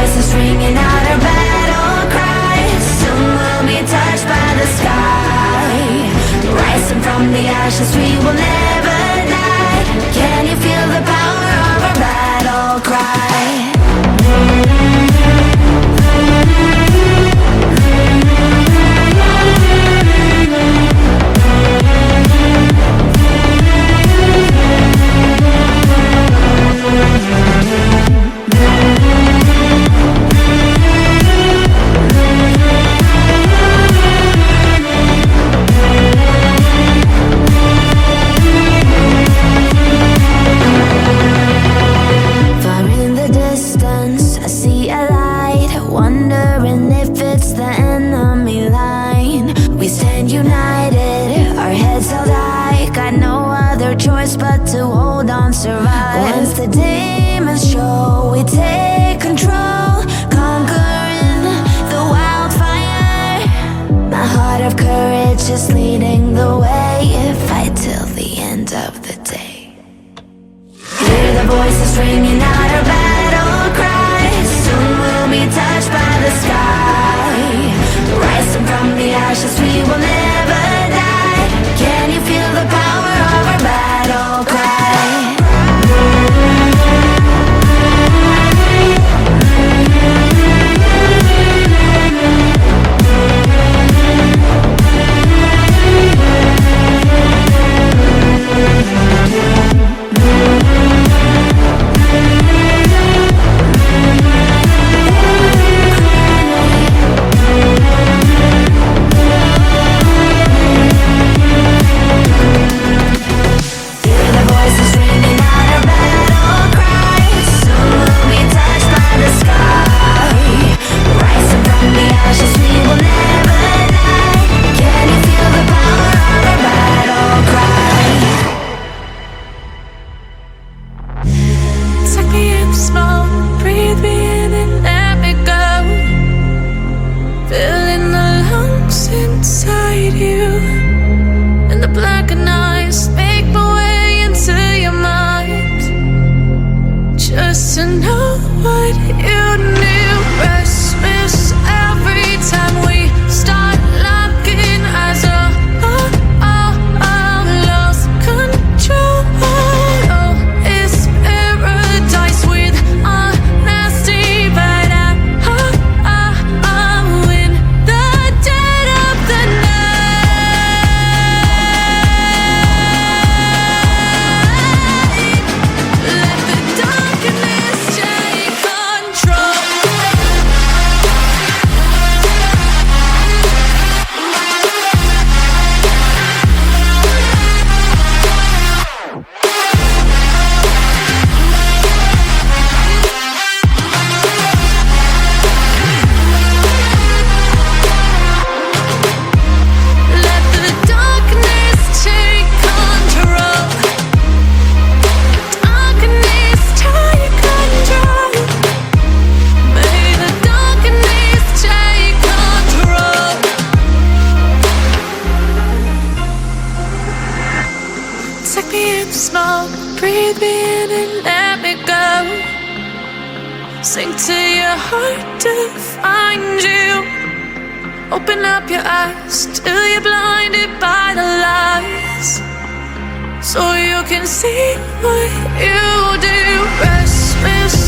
voices ringing out our battle cry. Soon we'll be touched by the sky. Rising from the ashes, we will never die. Can you feel the power of our battle cry? Choice but to hold on, survive. Once the demons show, we take control, conquering the wildfire. My heart of courage is leading the way. Fight till the end of the day. Hear the voices ringing out our battle cry. Soon we'll be touched by the sky. Rising from the ashes, we will never die. Can you feel the power of our battle cry? Sink to your heart to find you. Open up your eyes till you're blinded by the lies, so you can see what you do. Restless